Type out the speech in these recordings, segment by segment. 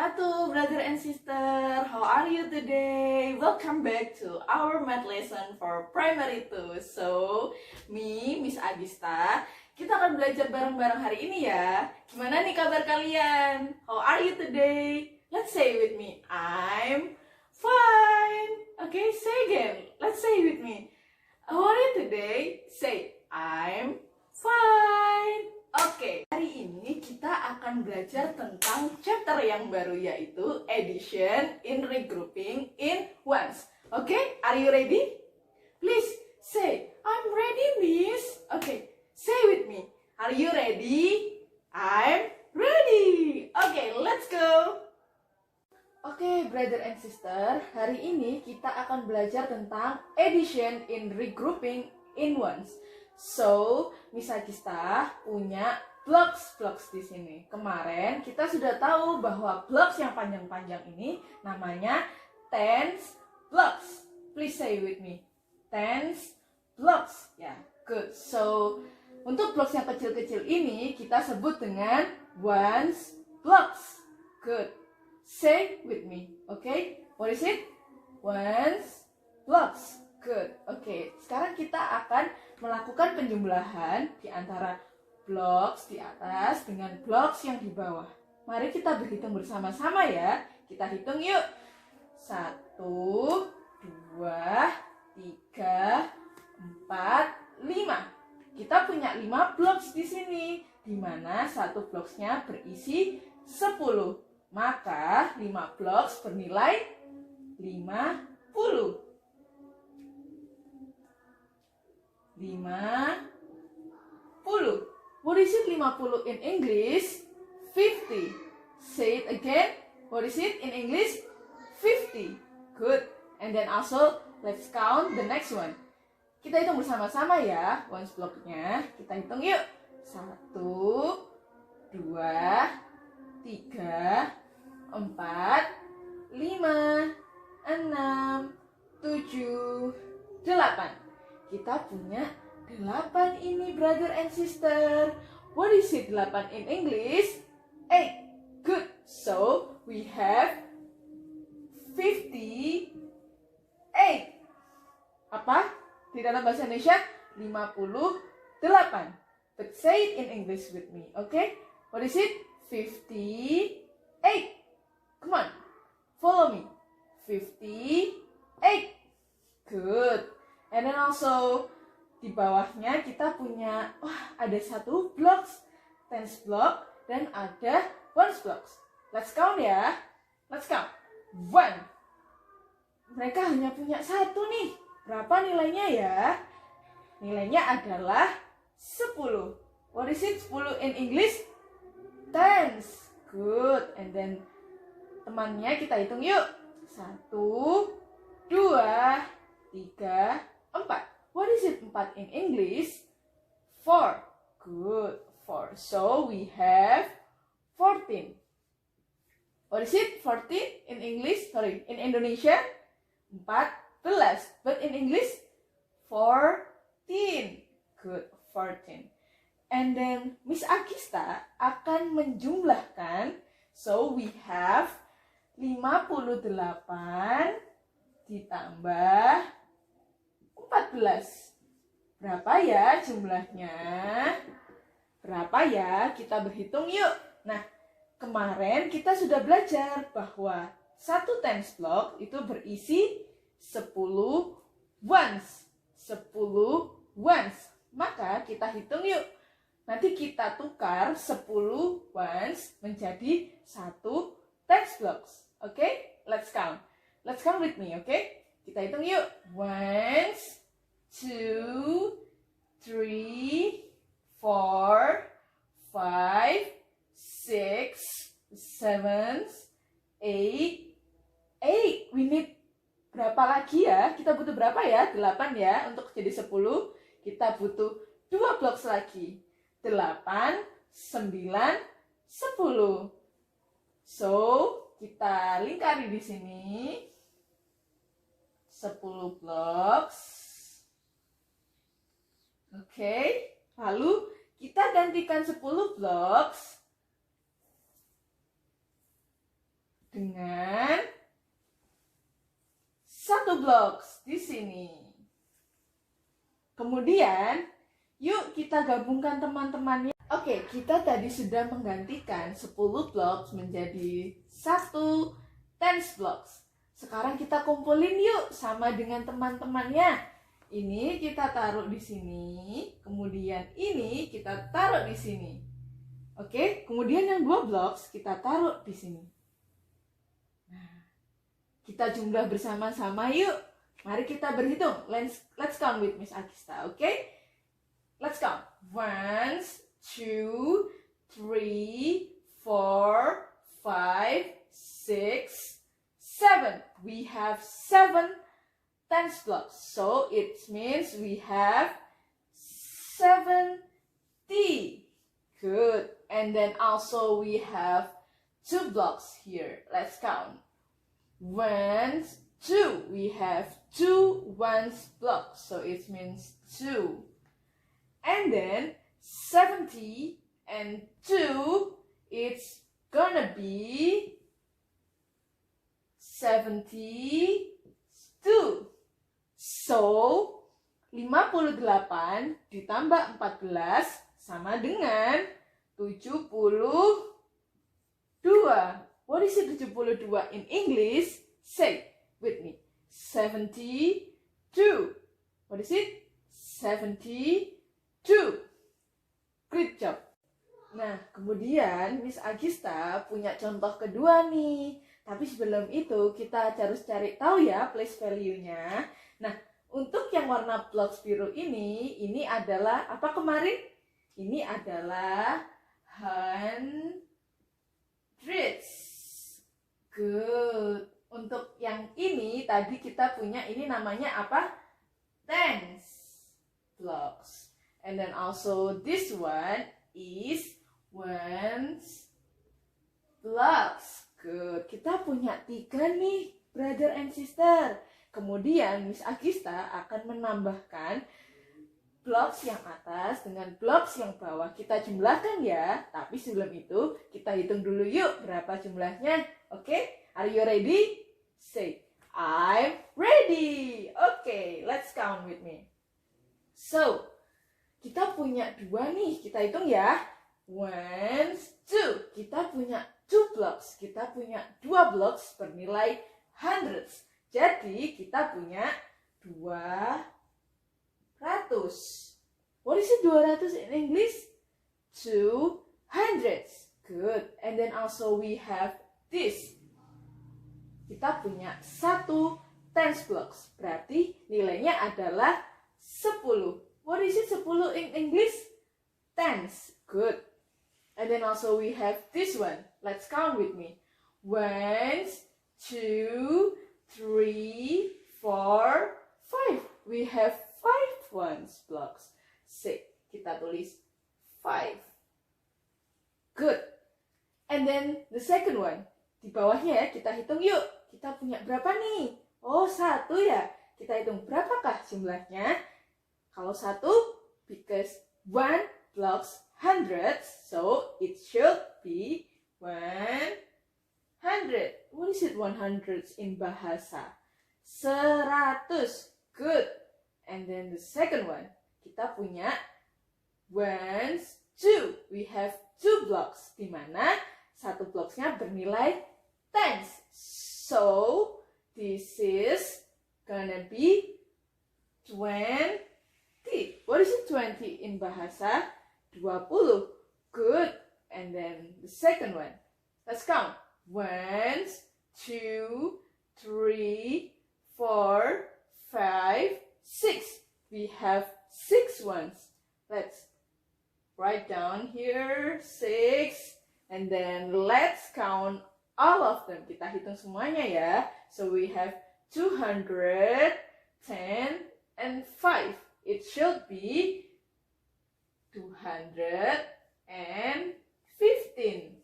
wabarakatuh, brother and sister. How are you today? Welcome back to our math lesson for primary 2. So, Miss Agista, kita akan belajar bareng-bareng hari ini ya. Gimana nih kabar kalian? How are you today? Let's say with me, I'm fine. Okay, say again. Let's say with me. How are you today? Say, I'm fine. Oke, hari ini kita akan belajar tentang chapter yang baru, yaitu addition in regrouping in ones. Oke, are you ready? Please say, I'm ready, miss. Oke, say with me. Are you ready? I'm ready. Oke, let's go. Oke, brother and sister, hari ini kita akan belajar tentang addition in regrouping in ones. So, Miss Agista punya blocks di sini. Kemarin kita sudah tahu bahwa blocks yang panjang-panjang ini namanya tens blocks. Please say with me. Tens blocks. Ya, good. So, untuk blocks yang kecil-kecil ini kita sebut dengan ones blocks. Good. Say with me. Okay? What is it? Ones blocks. Good. Oke, sekarang kita akan melakukan penjumlahan di antara blocks di atas dengan blocks yang di bawah. Mari kita berhitung bersama-sama ya. Kita hitung yuk. 1, 2, 3, 4, 5. Kita punya 5 blocks di sini, di mana satu blocksnya berisi 10. Maka 5 blocks bernilai 50. 50. What is it 50 in English? 50. Say it again. What is it in English? 50. Good. And then also let's count the next one. Kita hitung bersama-sama ya ones blocknya. Kita hitung yuk. 1, 2, 3, 4, 5, 6, 7, 8. Kita punya 8 ini, brother and sister. What is it 8 in English? 8. Good. So, we have 58. Apa? Di dalam bahasa Indonesia 58. But say it in English with me, okay? What is it? 58. Come on. Follow me. 58. Good. And then also di bawahnya kita punya ada satu blocks, tens block, dan ada ones blocks. Let's count ya. Let's count. 1. Mereka hanya punya satu nih. Berapa nilainya ya? Nilainya adalah 10. What is it? 10 in English? Tens. Good. And then temannya kita hitung yuk. 1, 2, 3, 4. What is it 4 in English? 4. Good. 4. So we have 14. What is it? 14 in English? Sorry, in Indonesia? 14. But in English? 14. Good. 14. And then Miss Agista akan menjumlahkan. So we have 58 ditambah 14. Berapa ya jumlahnya? Berapa ya? Kita berhitung yuk. Nah, kemarin kita sudah belajar bahwa satu tens block itu berisi 10 ones. 10 ones. Maka kita hitung yuk. Nanti kita tukar 10 ones menjadi satu tens blocks. Oke? Let's count. Let's count with me, oke? Kita hitung yuk. 1, 2, 3, 4, 5, 6, 7, 8, 8. We need berapa lagi ya? Kita butuh berapa ya? 8 ya. Untuk jadi 10, kita butuh 2 blocks lagi. 8, 9, 10. So, kita lingkari di sini. 10 blocks. Oke, lalu kita gantikan 10 blocks dengan 1 blocks di sini. Kemudian, yuk kita gabungkan teman-temannya. Oke, kita tadi sudah menggantikan 10 blocks menjadi 1 tens blocks. Sekarang kita kumpulin yuk sama dengan teman-temannya. Ini kita taruh di sini, kemudian ini kita taruh di sini. Oke, kemudian yang 2 blocks kita taruh di sini. Nah, kita jumlah bersama-sama yuk. Mari kita berhitung. Let's count with Miss Agista, oke? Let's count. 1, 2, 3, 4, 5, 6, 7. We have 7 tens blocks. So it means we have 70. Good. And then also we have 2 blocks here. Let's count. 1, 2. We have 2 ones blocks. So it means 2. And then 70 and 2, it's gonna be 72. So 58 ditambah 14 sama dengan 72. What is it 72 in English? Say with me. 72. What is it? 72. Great job. Nah, kemudian Miss Agista punya contoh kedua nih. Tapi sebelum itu kita harus cari tahu ya place value-nya. Nah, untuk yang warna blocks biru ini adalah apa kemarin? Ini adalah hundreds. Good. Untuk yang ini tadi kita punya ini namanya apa? Tens blocks. And then also this one is ones blocks. Good. Kita punya 3 nih, brother and sister. Kemudian Miss Agista akan menambahkan blocks yang atas dengan blocks yang bawah. Kita jumlahkan ya. Tapi sebelum itu kita hitung dulu yuk berapa jumlahnya. Oke? Are you ready? Say, I'm ready. Okay, let's count with me. So, kita punya 2 nih. Kita hitung ya. 1, 2. Kita punya 2 blocks. Kita punya 2 blocks bernilai hundreds. Jadi, kita punya 200. What is it 200 in English? 200. Good. And then also we have this. Kita punya 1 tens blocks. Berarti nilainya adalah 10. What is it 10 in English? Tens. Good. And then also we have this one. Let's count with me. 1, 2, 3, 4, 5. We have 5 ones blocks. Say, kita tulis 5. Good. And then the second one. Di bawahnya ya, kita hitung yuk. Kita punya berapa nih? Oh, 1 ya. Kita hitung berapakah jumlahnya? Kalau 1, because 1 blocks hundreds, so it should be 100. What is it 100 in bahasa? 100. Good. And then the second one, kita punya 1, 2. We have 2 blocks, di mana 1 blocksnya bernilai tens. So, this is gonna be 20. What is it 20 in bahasa? 20. Good. And then the second one. Let's count. 1, 2, 3, 4, 5, 6. We have 6 ones. Let's write down here 6. And then let's count all of them. Kita hitung semuanya ya. So we have 200, 10, and 5. It should be 215.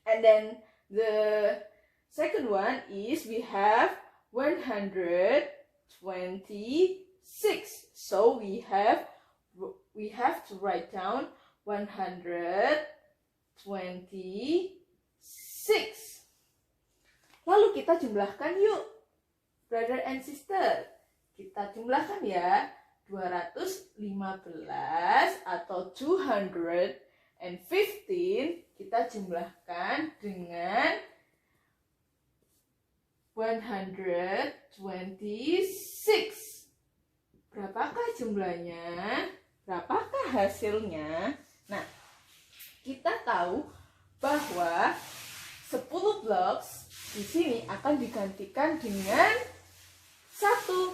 And then the second one is we have 126. So we have to write down 126. Lalu kita jumlahkan yuk, brother and sister. Kita jumlahkan ya, 215 atau 215 kita jumlahkan dengan 126. Berapakah jumlahnya? Berapakah hasilnya? Nah, kita tahu bahwa 10 blocks di sini akan digantikan dengan 1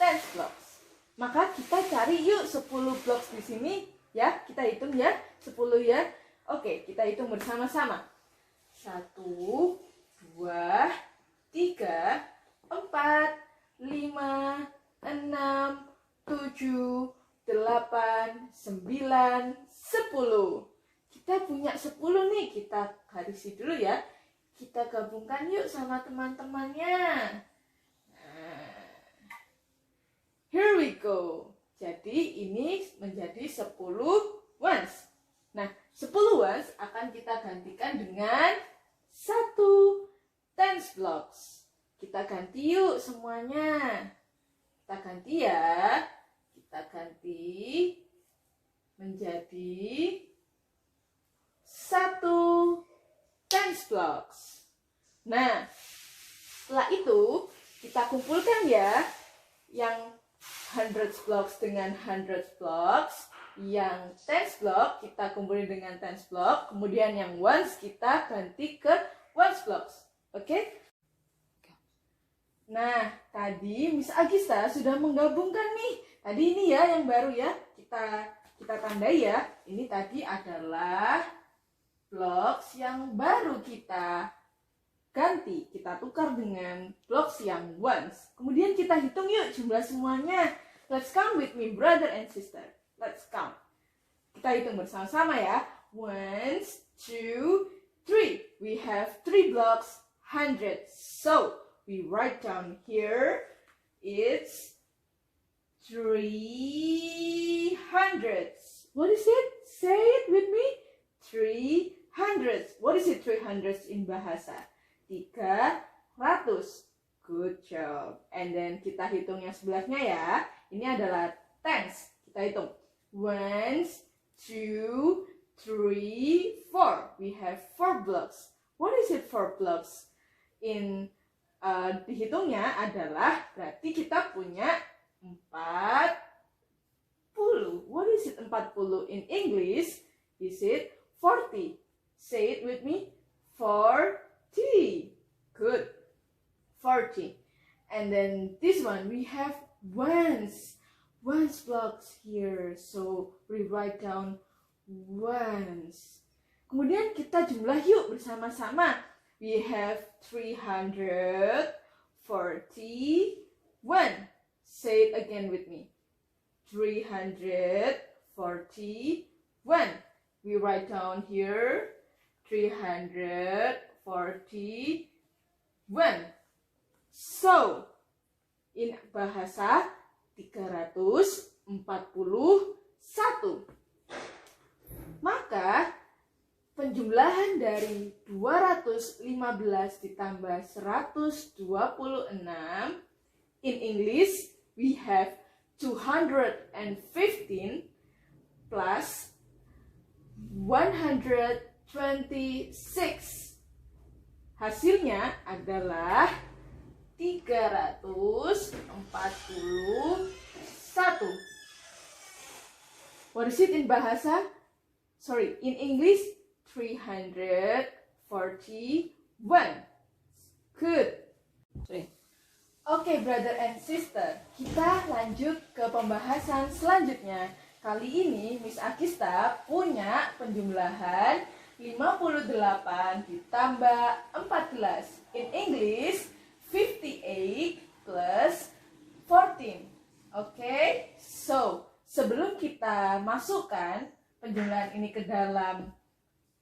10 blocks. Maka kita cari yuk 10 blocks di sini ya. Kita hitung ya, 10 ya. Oke, kita hitung bersama-sama. 1 2 3 4 5 6 7 8 9 10. Kita punya 10 nih, kita garisi dulu ya. Kita gabungkan yuk sama teman-temannya. Here we go. Jadi ini menjadi 10 ones. Nah, 10 ones akan kita gantikan dengan 1 tens blocks. Kita ganti yuk semuanya. Kita ganti ya. Kita ganti menjadi 1 tens blocks. Nah, setelah itu kita kumpulkan ya, yang 100 blocks dengan 100 blocks, yang tens block kita kumpulin dengan tens block, kemudian yang ones kita ganti ke ones blocks. Oke? Nah, tadi Miss Agista sudah menggabungkan nih. Tadi ini ya yang baru ya, kita tandai ya. Ini tadi adalah blocks yang baru kita ganti, kita tukar dengan blocks yang ones. Kemudian kita hitung yuk jumlah semuanya. Let's count with me, brother and sister. Let's count. Kita hitung bersama-sama ya. 1, 2, 3. We have 3 blocks, 100. So, we write down here, it's 300. What is it? Say it with me. 300. What is it 300 in bahasa? 300. Good job. And then kita hitung yang sebelahnya ya. Ini adalah tens. Kita hitung. 1, 2, 3, 4. We have 4 blocks. What is it 4 blocks? Dihitungnya adalah berarti kita punya 40. What is it 40 in English? Is it 40? Say it with me. 40. Good. 40. And then this one we have ones blocks here. So we write down ones. Kemudian kita jumlah yuk bersama-sama. We have 341. Say it again with me. 341. We write down here 341. So, in bahasa 341. Maka penjumlahan dari 215 ditambah 126, in English we have 215 plus 126. Hasilnya adalah 341. What is it in bahasa? Sorry, in English 341. Good. Oke, brother and sister, kita lanjut ke pembahasan selanjutnya. Kali ini Miss Agista punya penjumlahan 58 ditambah 14. In English, 58 plus 14. Oke, so sebelum kita masukkan penjumlahan ini ke dalam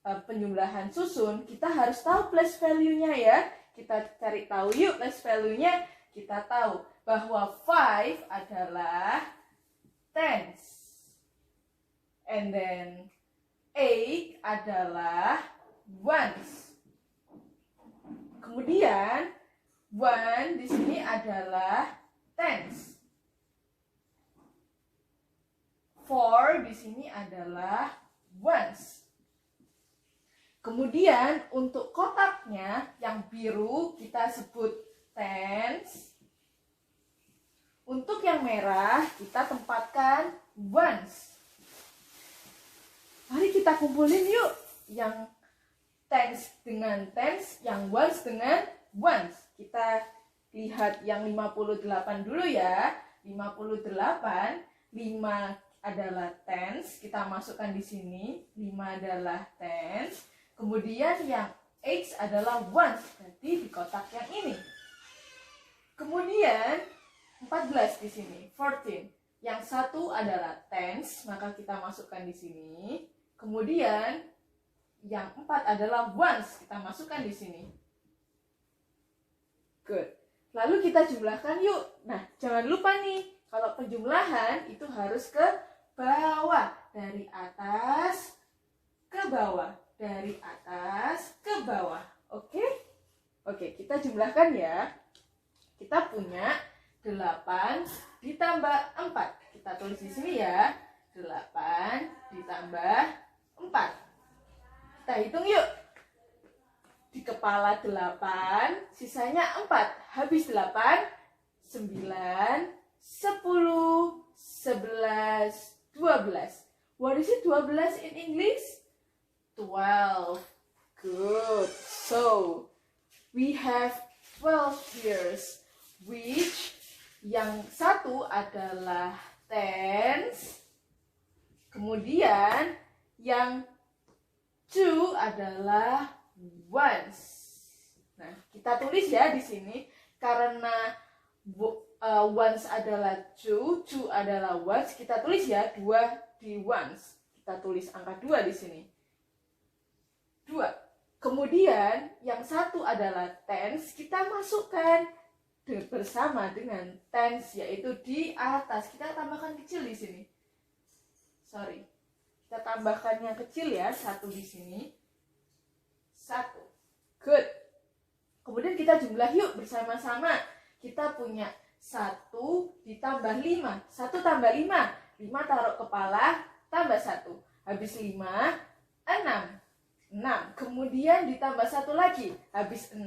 penjumlahan susun, kita harus tahu place value-nya ya. Kita cari tahu yuk place value-nya. Kita tahu bahwa 5 adalah tens. And then 8 adalah ones. Kemudian one di sini adalah tens. Four di sini adalah ones. Kemudian untuk kotaknya yang biru kita sebut tens. Untuk yang merah kita tempatkan ones. Mari kita kumpulin yuk yang tens dengan tens, yang ones dengan ones. Kita lihat yang 58 dulu ya. 58, 5 adalah tens, kita masukkan di sini. 5 adalah tens. Kemudian yang H adalah ones, berarti di kotak yang ini. Kemudian 14 di sini, 14. Yang satu adalah tens, maka kita masukkan di sini. Kemudian yang 4 adalah ones, kita masukkan di sini. Good. Lalu kita jumlahkan yuk. Nah, jangan lupa nih, kalau penjumlahan itu harus ke bawah, dari atas ke bawah, dari atas ke bawah. Oke? Oke, kita jumlahkan ya. Kita punya 8 ditambah 4. Kita tulis di sini ya. 8 ditambah 4. Kita hitung yuk. Di kepala 8, sisanya 4. Habis 8, 9, 10, 11, 12. What is it 12 in English? 12. Good. So, we have 12 years, which yang satu adalah tens. Kemudian yang two adalah ones. Nah, kita tulis ya di sini karena ones adalah two adalah ones, kita tulis ya 2 di ones. Kita tulis angka 2 di sini. 2. Kemudian yang satu adalah tens, kita masukkan bersama dengan tens, yaitu di atas. Kita tambahkan kecil di sini. Sorry. Kita tambahkan yang kecil ya, 1 di sini. 1. Good. Kemudian kita jumlah yuk bersama-sama. Kita punya 1 ditambah 5. 1 tambah 5. 5 taruh kepala, tambah 1. Habis 5, 6. 6. Kemudian ditambah 1 lagi. Habis 6,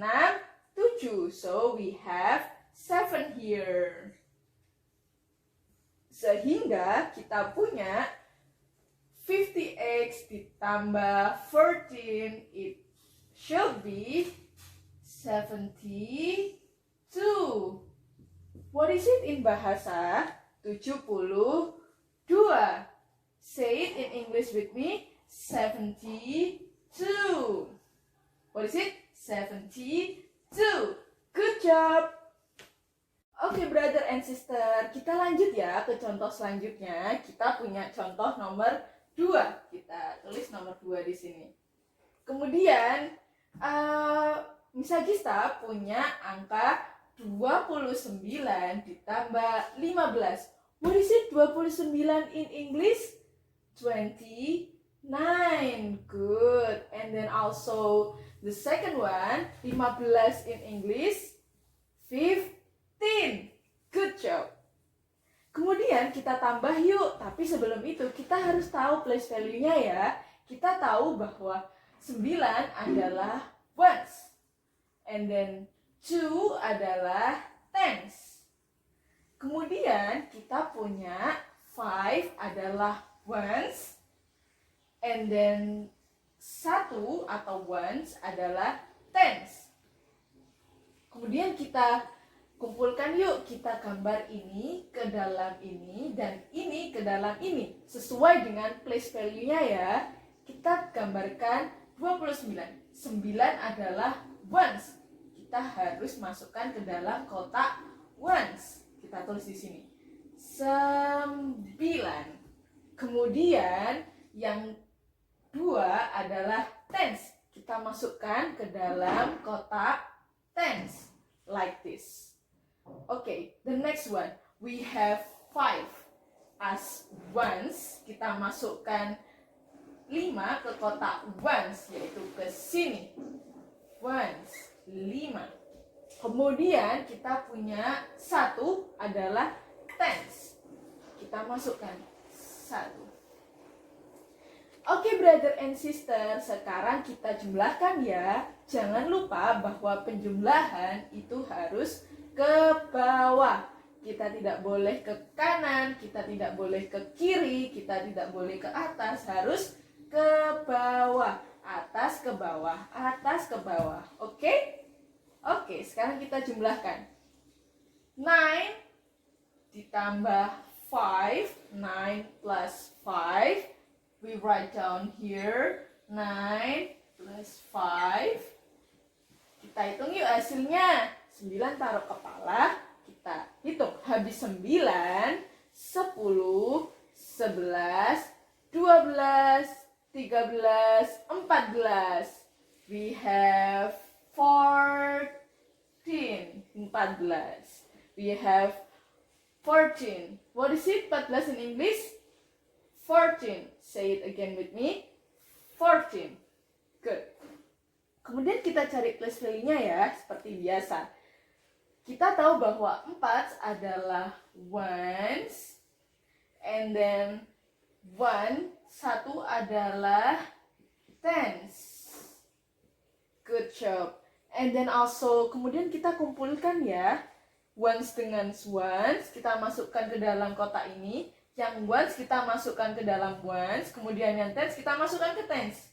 7. So we have 7 here. Sehingga kita punya 50x ditambah 14, it should be 72. What is it in bahasa? 72. Say it in English with me. 72. What is it? 72. Good job. Oke, brother and sister, kita lanjut ya ke contoh selanjutnya. Kita punya contoh nomor 2. Kita tulis nomor 2 di sini. Kemudian Miss Agista punya angka 29 ditambah 15. What is it 29 in English? 29. Good. And then also the second one, 15 in English, 15. Good job. Kemudian kita tambah yuk. Tapi sebelum itu kita harus tahu place value-nya ya. Kita tahu bahwa 9 adalah ones. And then 2 adalah tens. Kemudian kita punya 5 adalah ones. And then 1 atau ones adalah tens. Kemudian kita kumpulkan yuk, kita gambar ini ke dalam ini dan ini ke dalam ini. Sesuai dengan place value-nya ya. Kita gambarkan 29. 9 adalah ones. Kita harus masukkan ke dalam kotak ones. Kita tulis di sini. 9. Kemudian yang 2 adalah tens. Kita masukkan ke dalam kotak tens. Like this. Okay, the next one. We have 5 as ones. Kita masukkan 5 ke kotak ones, yaitu ke sini. Ones. Kemudian kita punya 1 adalah tens. Kita masukkan 1. Oke, brother and sister, sekarang kita jumlahkan ya. Jangan lupa bahwa penjumlahan itu harus ke bawah. Kita tidak boleh ke kanan, kita tidak boleh ke kiri, kita tidak boleh ke atas, harus ke bawah. Atas ke bawah, atas ke bawah. Oke? Oke, sekarang kita jumlahkan. 9 ditambah 5, 9 plus 5. We write down here 9 plus 5. Kita hitung yuk hasilnya. 9 taruh kepala, kita hitung. Habis 9, 10, 11, 12, 13, 14. We have 14. We have 14. What is it? 14 in English? 14. Say it again with me. 14. Good. Kemudian kita cari place value-nya ya, seperti biasa. Kita tahu bahwa 4 adalah ones, and then 1 adalah tens. Good job. And then also, kemudian kita kumpulkan ya, ones dengan ones, kita masukkan ke dalam kotak ini. Yang ones kita masukkan ke dalam ones, kemudian yang tens kita masukkan ke tens.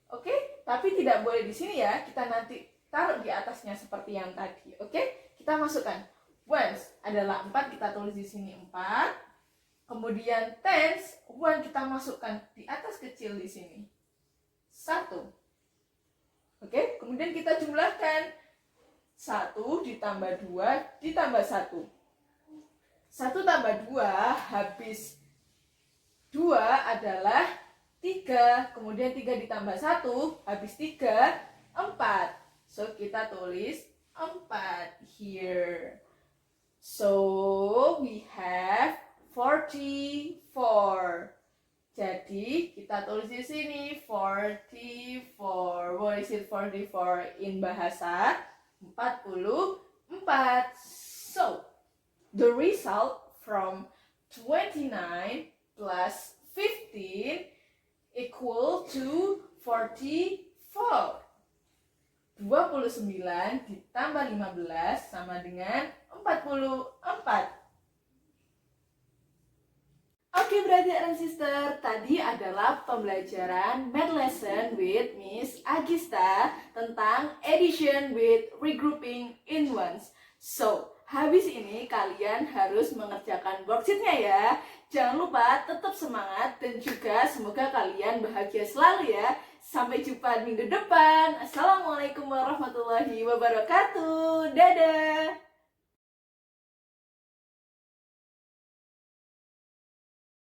Oke? Tapi tidak boleh di sini ya, kita nanti taruh di atasnya seperti yang tadi. Oke? Kita masukkan ones adalah 4, kita tulis di sini 4. Kemudian tens, 1 kita masukkan di atas kecil di sini. 1. Oke, kemudian kita jumlahkan 1 ditambah 2 ditambah 1. 1 tambah 2 habis 2 adalah 3. Kemudian 3 ditambah 1 habis 3, 4. So, kita tulis 4 here. So, we have 44. Jadi, kita tulis di sini 44. What is it 44 in bahasa? 44. So, the result from 29 plus 15 equal to 44. 29 ditambah 15 sama dengan 44. Oke, brother and sister, tadi adalah pembelajaran math lesson with Miss Agista tentang addition with regrouping in ones. So, habis ini kalian harus mengerjakan worksheet-nya ya. Jangan lupa tetap semangat dan juga semoga kalian bahagia selalu ya. Sampai jumpa minggu depan. Assalamualaikum warahmatullahi wabarakatuh. Dadah.